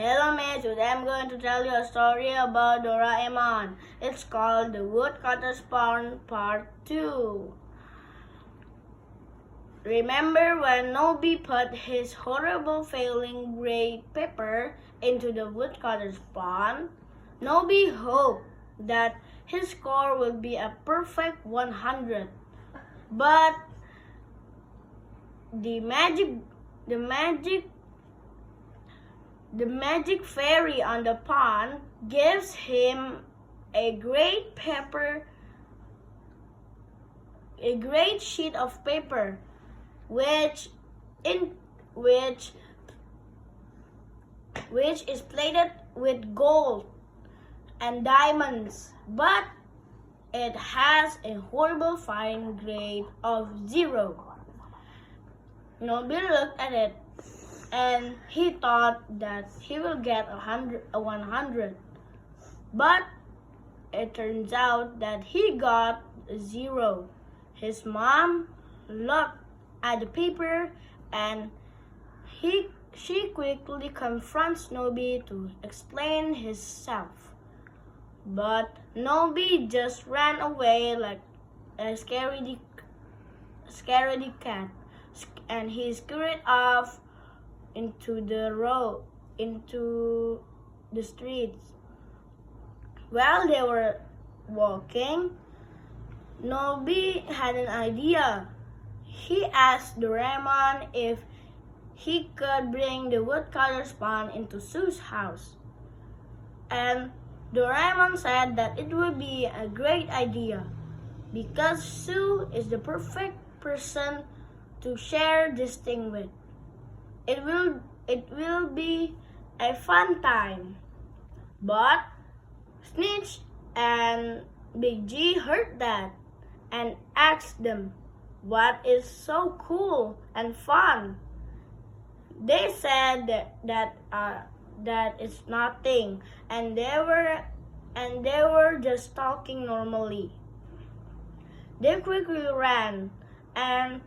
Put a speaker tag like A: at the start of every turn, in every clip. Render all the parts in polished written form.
A: Hello mates, today I'm going to tell you a story about Doraemon. It's called The Woodcutter's Pawn Part 2. Remember when Nobby put his horrible failing gray pepper into the woodcutter's pawn? Nobby hoped that his score would be a perfect 100. But the magic fairy on the pawn gives him a great sheet of paper, which is plated with gold and diamonds, but it has a horrible fine grade of 0. Nobby looked at it and he thought that he will get a 100. But it turns out that he got a 0. His mom looked at the paper and she quickly confronts Nobby to explain himself. But Nobby just ran away like a scaredy cat, and he scurried off into the streets. While they were walking, Nobby had an idea. He asked Doraemon if he could bring the woodcutter's pawn into Sue's house. And Doraemon said that it would be a great idea because Sue is the perfect person to share this thing with. It will be a fun time. But Snitch and Big G heard that and asked them what is so cool and fun. They said that it's nothing, and they were just talking normally. They quickly ran, and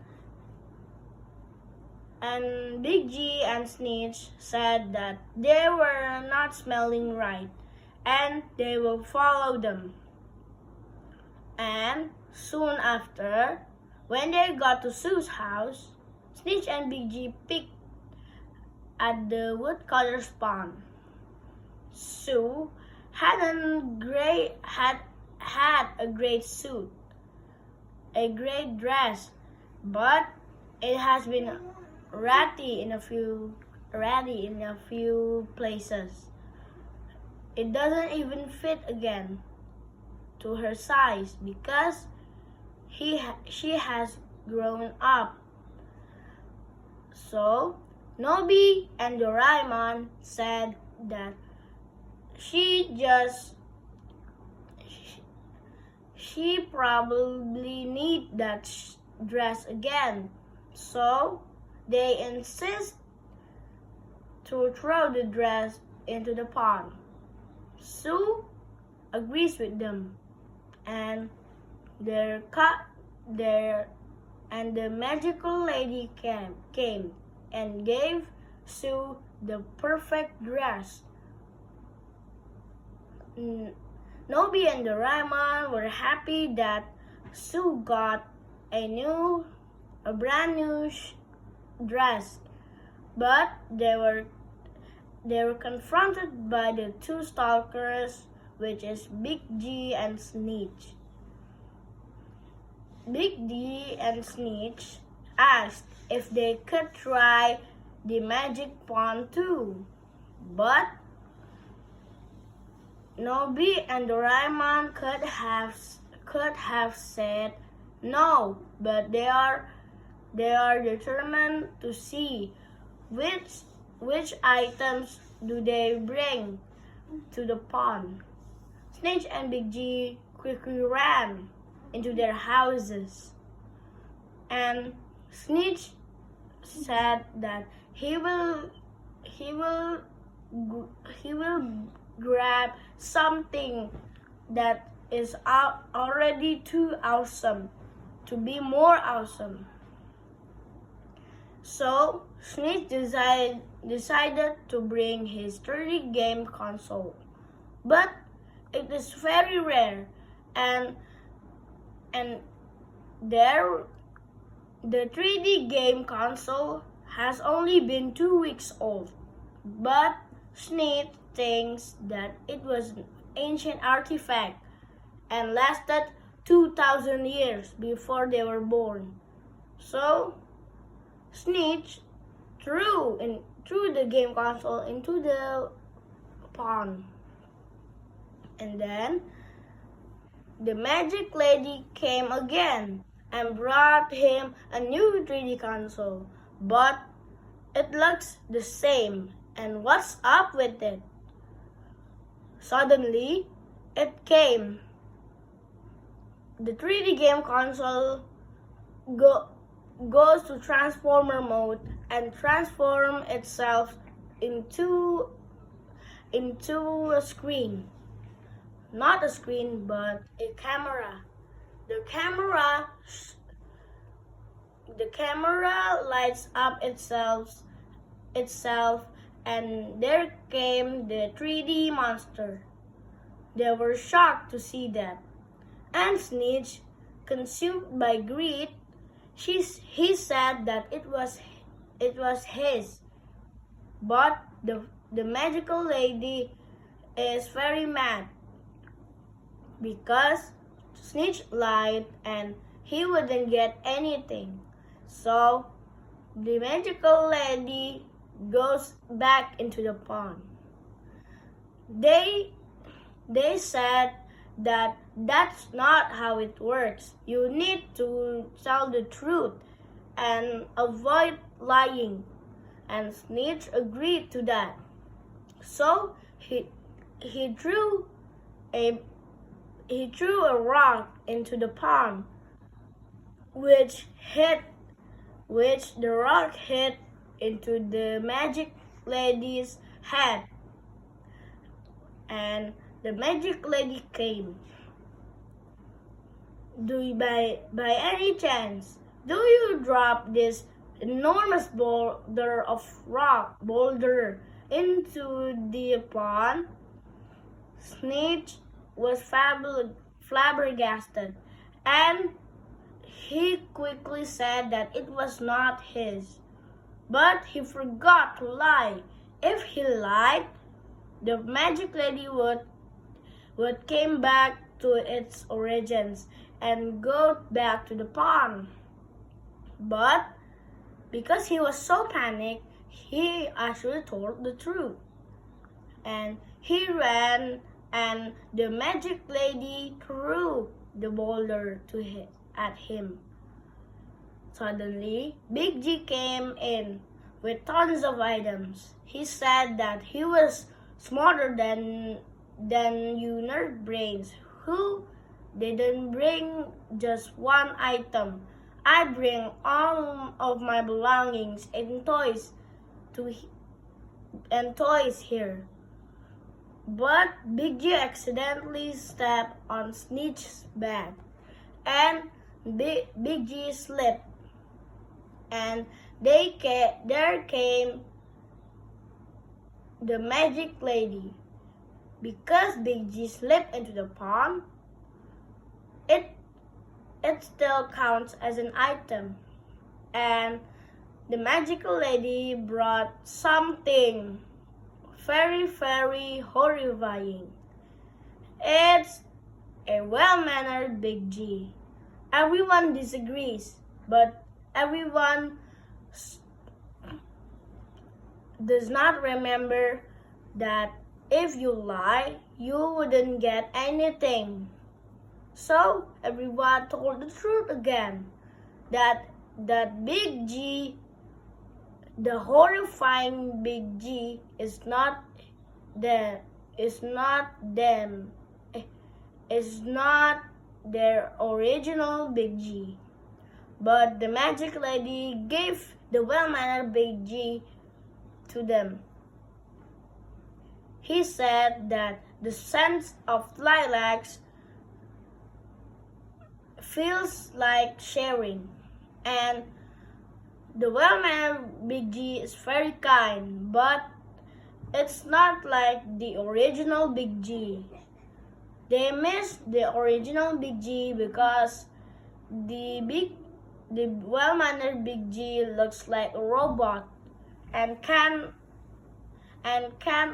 A: Big G and Snitch said that they were not smelling right, and they will follow them. And soon after, when they got to Sue's house, Snitch and Big G picked at the woodcutter's pawn. Sue had a great suit, a great dress, but it has been ratty in a few places. It doesn't even fit again to her size because she has grown up. So Nobby and Doraemon said that she probably need that dress again. So they insist to throw the dress into the pond. Sue agrees with them, and the magical lady came and gave Sue the perfect dress. Nobby and Doraemon were happy that Sue got a brand new dress, but they were confronted by the two stalkers, which is Big G and Snitch. Big G and Snitch asked if they could try the magic pawn too, but Nobby and Doraemon could have said no, but they are determined to see which items do they bring to the pawn. Snitch and Big G quickly ran into their houses, and Snitch said that he will grab something that is already too awesome to be more awesome. So Snitch decided to bring his 3D game console. But it is very rare, and there the 3D game console has only been 2 weeks old. But Snitch thinks that it was an ancient artifact and lasted 2,000 years before they were born. So Snitch threw the game console into the pond. And then the magic lady came again and brought him a new 3D console. But it looks the same. And what's up with it? Suddenly, it came. The 3D game console goes to transformer mode and transform itself into a screen. Not a screen, but a camera. The camera lights up itself, and there came the 3D monster. They were shocked to see that. And Snitch, consumed by greed, he said that it was his. But the magical lady is very mad because Snitch lied and he wouldn't get anything. So the magical lady goes back into the pond. They said that that's not how it works. You need to tell the truth and avoid lying. And Snitch agreed to that. So he threw a rock into the pond, which the rock hit into the magic lady's head. And the magic lady came. By any chance, do you drop this enormous boulder into the pond? Snitch was flabbergasted, and he quickly said that it was not his. But he forgot to lie. If he lied, the magic lady would came back to its origins and go back to the pond. But because he was so panicked, he actually told the truth. And he ran, and the magic lady threw the boulder at him. Suddenly, Big G came in with tons of items. He said that he was smarter than you nerd brains who didn't bring just one item. I bring all of my belongings and toys here. But Big G accidentally stepped on Snitch's bag, and Big G slipped. And there came the magic lady. Because Big G slipped into the pond, it still counts as an item. And the magical lady brought something very, very horrifying. It's a well-mannered Big G. Everyone disagrees, but everyone does not remember that if you lie, you wouldn't get anything. So everyone told the truth again, that Big G, the horrifying Big G, is not their original Big G. But the magic lady gave the well-mannered Big G to them. He said that the scent of lilacs feels like sharing, and The well-mannered Big G is very kind, but it's not like the original Big G. They miss the original Big G because the well-mannered Big G looks like a robot and can't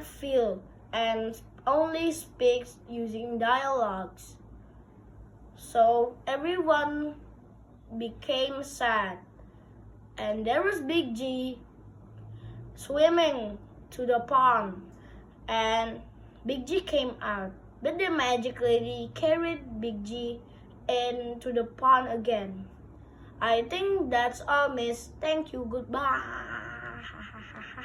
A: feel and only speaks using dialogues. So everyone became sad, and there was Big G swimming to the pond, and Big G came out, but the magic lady carried Big G into the pond again. I think that's all, miss. Thank you. Goodbye.